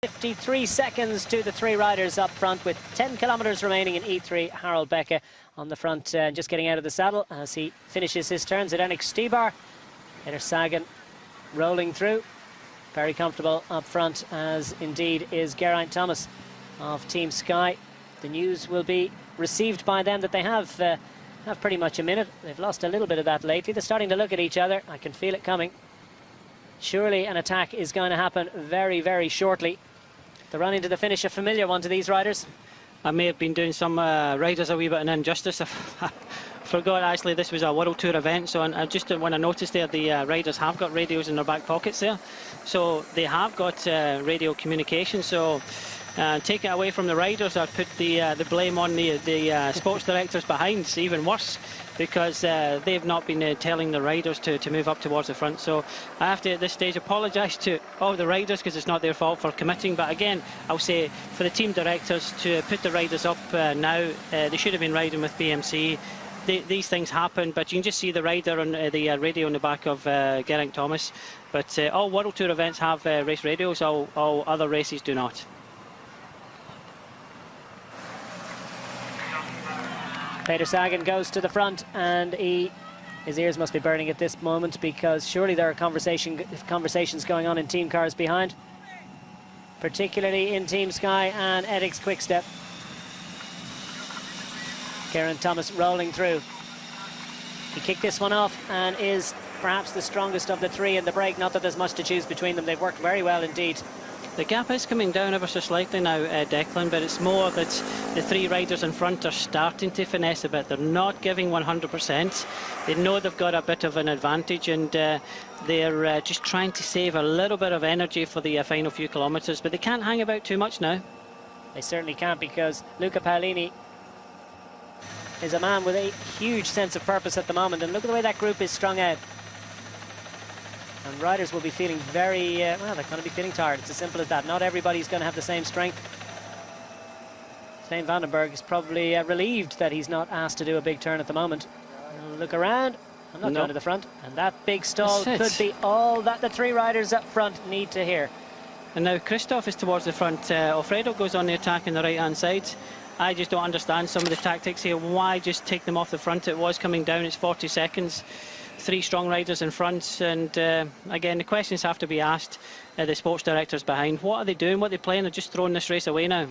53 seconds to the three riders up front with 10 kilometres remaining in E3. Harelbeke on the front, just getting out of the saddle as he finishes his turns at Enix Stibar. Peter Sagan rolling through, very comfortable up front, as indeed is Geraint Thomas of Team Sky. The news will be received by them that they have pretty much a minute. They've lost a little bit of that lately. They're starting to look at each other. I can feel it coming. Surely an attack is going to happen very, very shortly. The run into the finish, a familiar one to these riders. I may have been doing some riders a wee bit of an injustice. I forgot actually this was a World Tour event, so just when I noticed there, the riders have got radios in their back pockets there. So they have got radio communication, so take it away from the riders. I'd put the blame on the sports directors behind. It's even worse, because they've not been telling the riders to move up towards the front. So I have to, at this stage, apologise to all the riders, because it's not their fault for committing. But again, I'll say for the team directors to put the riders up now, they should have been riding with BMC. These things happen, but you can just see the rider on the radio on the back of Geraint Thomas. But all World Tour events have race radios, all other races do not. Peter Sagan goes to the front, and his ears must be burning at this moment, because surely there are conversations going on in team cars behind, particularly in Team Sky and Etixx Quickstep. Geraint Thomas rolling through. He kicked this one off and is perhaps the strongest of the three in the break. Not that there's much to choose between them. They've worked very well indeed. The gap is coming down ever so slightly now, Declan, but it's more that the three riders in front are starting to finesse a bit. They're not giving 100%. They know they've got a bit of an advantage, and they're just trying to save a little bit of energy for the final few kilometres, but they can't hang about too much now. They certainly can't, because Luca Paolini is a man with a huge sense of purpose at the moment, and look at the way that group is strung out. And riders will be feeling very, well, they're going to be feeling tired. It's as simple as that. Not everybody's going to have the same strength. Stijn Vandenberg is probably relieved that he's not asked to do a big turn at the moment. Look around. I'm not going to the front. And that big stall could be all that the three riders up front need to hear. And now Christoph is towards the front. Alfredo goes on the attack on the right-hand side. I just don't understand some of the tactics here. Why just take them off the front? It was coming down. It's 40 seconds. Three strong riders in front, and again, the questions have to be asked the sports directors behind. What are they doing? What are they playing? They're just throwing this race away now.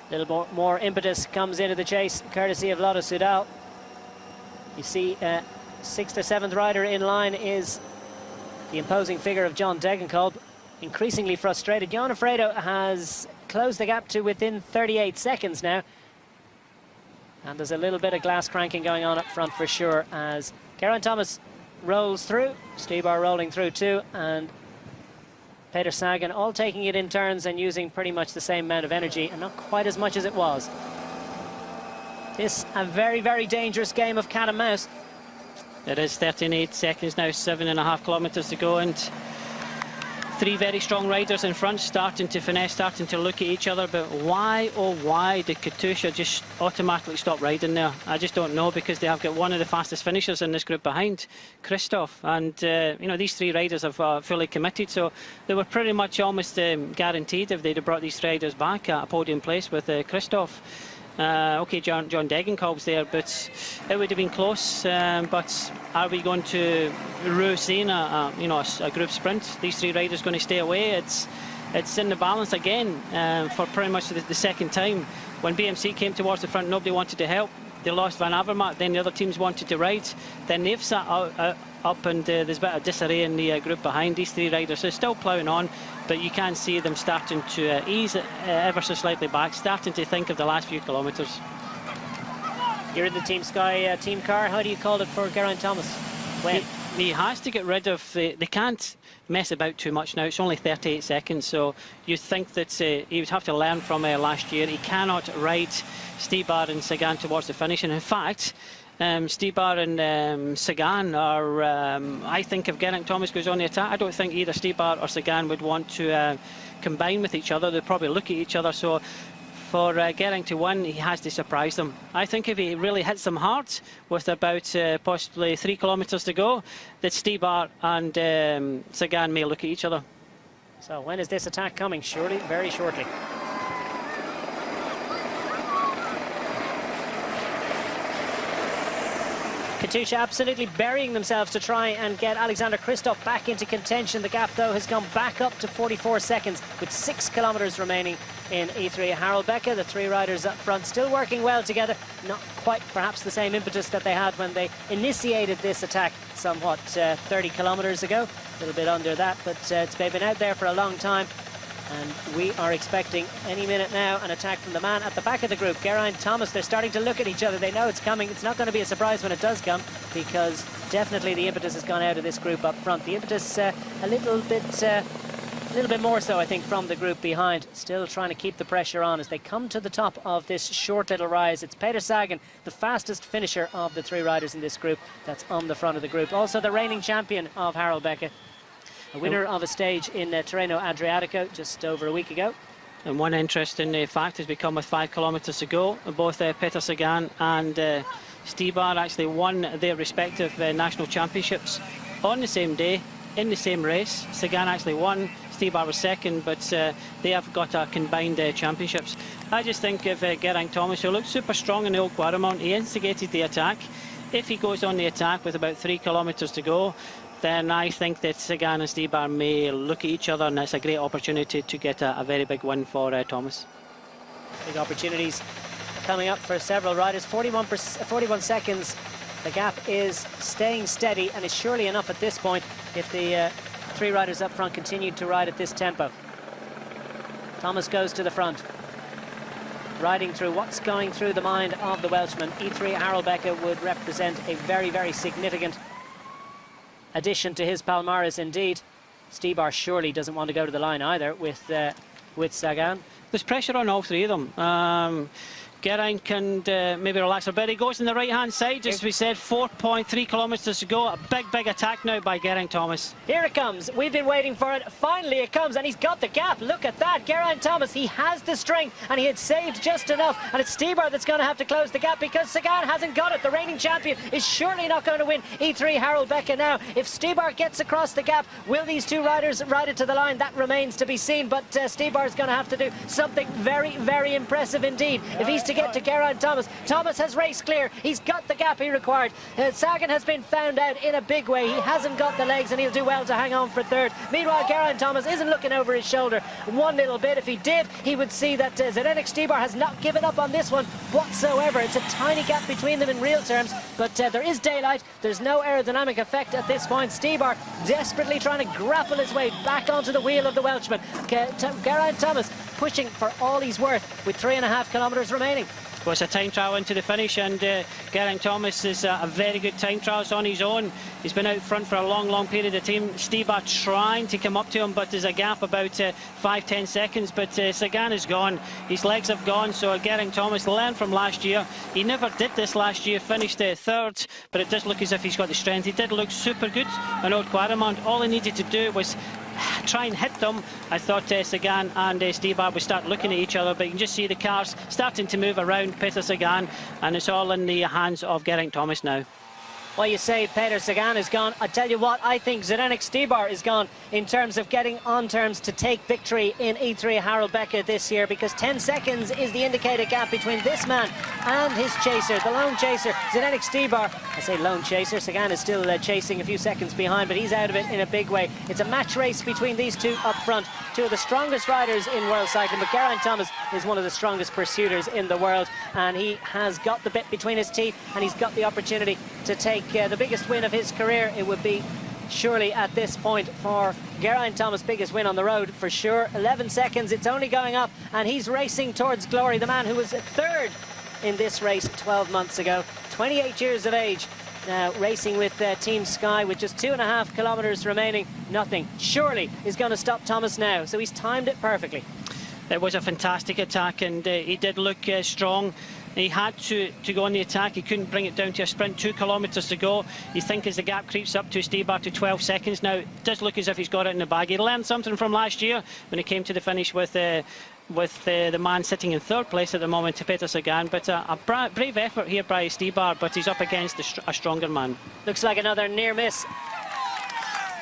A little more impetus comes into the chase, courtesy of Lotto Soudal. You see, 6th or 7th rider in line is the imposing figure of John Degenkolb. Increasingly frustrated. Jon Alfredo has closed the gap to within 38 seconds now. And there's a little bit of glass cranking going on up front for sure, as Geraint Thomas rolls through, Stibar rolling through too, and Peter Sagan all taking it in turns and using pretty much the same amount of energy, and not quite as much as it was. This a very, very dangerous game of cat and mouse. It is 38 seconds now, 7.5 kilometres to go, and three very strong riders in front, starting to finesse, starting to look at each other. But why, oh why, did Katusha just automatically stop riding there? I just don't know, because they have got one of the fastest finishers in this group behind, Christoph. And, you know, these three riders have fully committed, so they were pretty much almost guaranteed if they'd have brought these riders back at a podium place with Christoph. Okay, John Degenkolb's there, but it would have been close. But are we going to rue seeing a group sprint? These three riders going to stay away? It's in the balance again for pretty much the second time. When BMC came towards the front, nobody wanted to help. They lost Van Avermaet, then the other teams wanted to ride. Then they've sat up, and there's a bit of disarray in the group behind. These three riders are still ploughing on, but you can see them starting to ease ever so slightly back, starting to think of the last few kilometres. You're in the Team Sky team car. How do you call it for Geraint Thomas? When? He has to get rid of... they can't mess about too much now. It's only 38 seconds, so you think that he would have to learn from last year. He cannot ride Stibar and Sagan towards the finish, and in fact, Stibar and Sagan are, I think if Geraint Thomas goes on the attack, I don't think either Stibar or Sagan would want to combine with each other. They'd probably look at each other. So for getting to win, he has to surprise them. I think if he really hits them hard with about possibly 3 kilometres to go, that Stybar and Sagan may look at each other. So when is this attack coming? Surely, very shortly. Katusha absolutely burying themselves to try and get Alexander Kristoff back into contention. The gap, though, has gone back up to 44 seconds with 6 kilometres remaining in E3. Harelbeke, the 3 riders up front, still working well together. Not quite perhaps the same impetus that they had when they initiated this attack somewhat 30 kilometres ago. A little bit under that, but they've been out there for a long time. And we are expecting any minute now an attack from the man at the back of the group, Geraint Thomas. They're starting to look at each other. They know it's coming. It's not going to be a surprise when it does come, because definitely the impetus has gone out of this group up front. The impetus a little bit more so, I think, from the group behind. Still trying to keep the pressure on as they come to the top of this short little rise. It's Peter Sagan, the fastest finisher of the 3 riders in this group, that's on the front of the group. Also the reigning champion of Harelbeke, a winner of a stage in Tirreno Adriatico just over a week ago. And one interesting fact has become with 5 kilometres to go, both Peter Sagan and Stybar actually won their respective national championships on the same day, in the same race. Sagan actually won, Stybar was second, but they have got combined championships. I just think of Geraint Thomas, who looked super strong in the Old Guaramount. He instigated the attack. If he goes on the attack with about 3 kilometres to go, then I think that Sagan and Stybar may look at each other, and it's a great opportunity to get a very big win for Thomas. Big opportunities coming up for several riders. 41 seconds. The gap is staying steady, and is surely enough at this point if the 3 riders up front continue to ride at this tempo. Thomas goes to the front, riding through what's going through the mind of the Welshman. E3 Harelbeke would represent a very, very significant addition to his palmares indeed. Stybar surely doesn't want to go to the line either with Sagan. There's pressure on all 3 of them. Geraint can maybe relax a bit. He goes on the right-hand side, as we said, 4.3 kilometres to go. A big attack now by Geraint Thomas. Here it comes. We've been waiting for it. Finally it comes, and he's got the gap. Look at that. Geraint Thomas, he has the strength, and he had saved just enough. And it's Stybar that's going to have to close the gap, because Sagan hasn't got it. The reigning champion is surely not going to win E3 Harelbeke now. If Stybar gets across the gap, will these 2 riders ride it to the line? That remains to be seen, but Stybar is going to have to do something very, very impressive indeed if he's to get to Geraint Thomas. Thomas has raced clear. He's got the gap he required. Sagan has been found out in a big way. He hasn't got the legs, and he'll do well to hang on for 3rd. Meanwhile, Geraint Thomas isn't looking over his shoulder one little bit. If he did, he would see that Zdeněk Stybar has not given up on this one whatsoever. It's a tiny gap between them in real terms, but there is daylight. There's no aerodynamic effect at this point. Stybar desperately trying to grapple his way back onto the wheel of the Welshman. Geraint Thomas pushing for all he's worth with 3.5 kilometres remaining. Well, it's a time trial into the finish, and Geraint Thomas is a very good time trials on his own. He's been out front for a long period of time. Stybar trying to come up to him, but there's a gap about 5-10 seconds. But Sagan is gone. His legs have gone, so Geraint Thomas learned from last year. He never did this last year, finished 3rd, but it does look as if he's got the strength. He did look super good on Old Guaramount. All he needed to do was try and hit them. I thought Sagan and Stybar would start looking at each other, but you can just see the cars starting to move around Peter Sagan, and it's all in the hands of Geraint Thomas now. Well, you say Peter Sagan is gone. I tell you what, I think Zdeněk Stybar is gone in terms of getting on terms to take victory in E3 Harelbeke this year, because 10 seconds is the indicated gap between this man and his chaser, the lone chaser, Zdeněk Stybar. I say lone chaser, Sagan is still chasing a few seconds behind, but he's out of it in a big way. It's a match race between these 2 up front, 2 of the strongest riders in world cycling, but Geraint Thomas is one of the strongest pursuers in the world, and he has got the bit between his teeth, and he's got the opportunity to take the biggest win of his career. It would be surely at this point for Geraint Thomas' biggest win on the road for sure. 11 seconds, it's only going up, and he's racing towards glory. The man who was 3rd in this race 12 months ago, 28 years of age, now racing with Team Sky with just 2.5 kilometres remaining. Nothing surely is going to stop Thomas now, so he's timed it perfectly. It was a fantastic attack, and he did look strong. He had to go on the attack. He couldn't bring it down to a sprint. 2 kilometres to go. You think as the gap creeps up to Stybar to 12 seconds now, it does look as if he's got it in the bag. He learned something from last year when he came to the finish with with the man sitting in third place at the moment, Peter Sagan. But a brave effort here by Stybar, but he's up against a stronger man. Looks like another near miss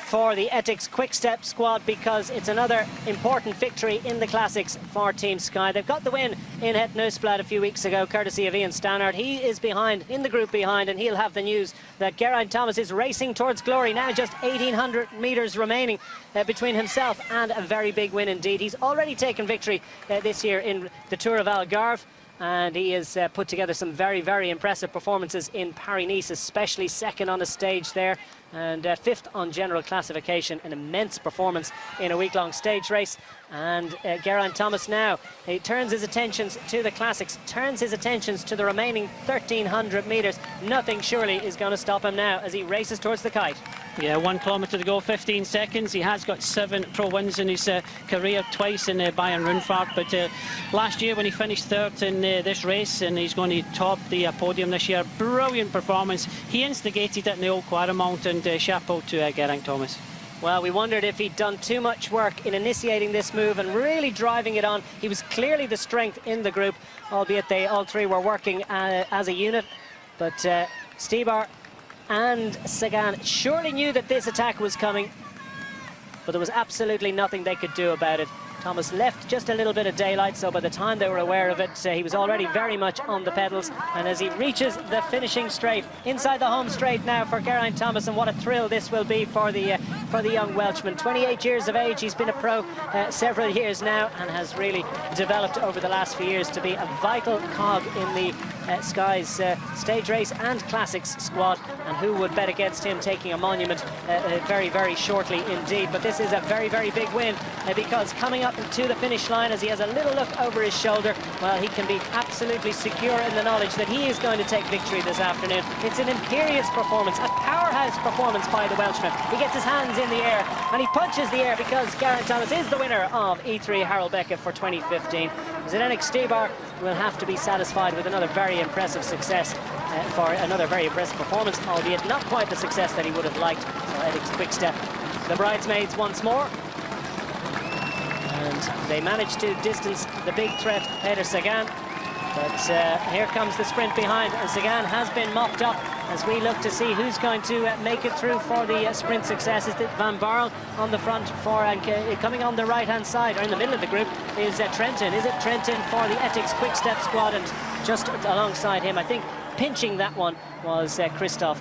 for the Ethics Quick Step squad, because it's another important victory in the Classics for Team Sky. They've got the win in Het Nieuwsblad a few weeks ago, courtesy of Ian Stannard. He is behind, in the group behind, and he'll have the news that Geraint Thomas is racing towards glory. Now just 1,800 metres remaining between himself and a very big win indeed. He's already taken victory this year in the Tour of Algarve, and he has put together some very, very impressive performances in Paris-Nice, especially second on the stage there, and fifth on general classification. An immense performance in a week-long stage race. And Geraint Thomas now, he turns his attentions to the Classics, turns his attentions to the remaining 1,300 metres. Nothing surely is going to stop him now as he races towards the kite. Yeah, 1 kilometre to go, 15 seconds. He has got 7 pro wins in his career, twice in Bayern Rundfahrt. But last year when he finished third in this race, and he's going to top the podium this year. Brilliant performance. He instigated it in the old Quaremont, and chapeau to Geraint Thomas. Well, we wondered if he'd done too much work in initiating this move and really driving it on. He was clearly the strength in the group, albeit they all three were working as a unit. But Stybar and Sagan surely knew that this attack was coming, but there was absolutely nothing they could do about it. Thomas left just a little bit of daylight, so by the time they were aware of it, he was already very much on the pedals. And as he reaches the finishing straight, inside the home straight now for Geraint Thomas, and what a thrill this will be for the young Welshman. 28 years of age, he's been a pro several years now, and has really developed over the last few years to be a vital cog in the Sky's stage race and Classics squad. And who would bet against him taking a monument very, very shortly indeed. But this is a very, very big win, because coming up to the finish line, as he has a little look over his shoulder, well, he can be absolutely secure in the knowledge that he is going to take victory this afternoon. It's an imperious performance, a powerhouse performance by the Welshman. He gets his hands in the air and he punches the air, because Geraint Thomas is the winner of E3 Harelbeke for 2015. Zdeněk Stybar will have to be satisfied with another very impressive success, for another very impressive performance, albeit not quite the success that he would have liked. So Ethics Quick Step, the bridesmaids once more. And they managed to distance the big threat, Peter Sagan. But here comes the sprint behind, and Sagan has been mopped up as we look to see who's going to make it through for the sprint success. Is it Van Barle on the front for, and coming on the right-hand side, or in the middle of the group, is Trentin. Is it Trentin for the Ethics Quick Step squad? And just alongside him, I think, pinching that one was Christoph.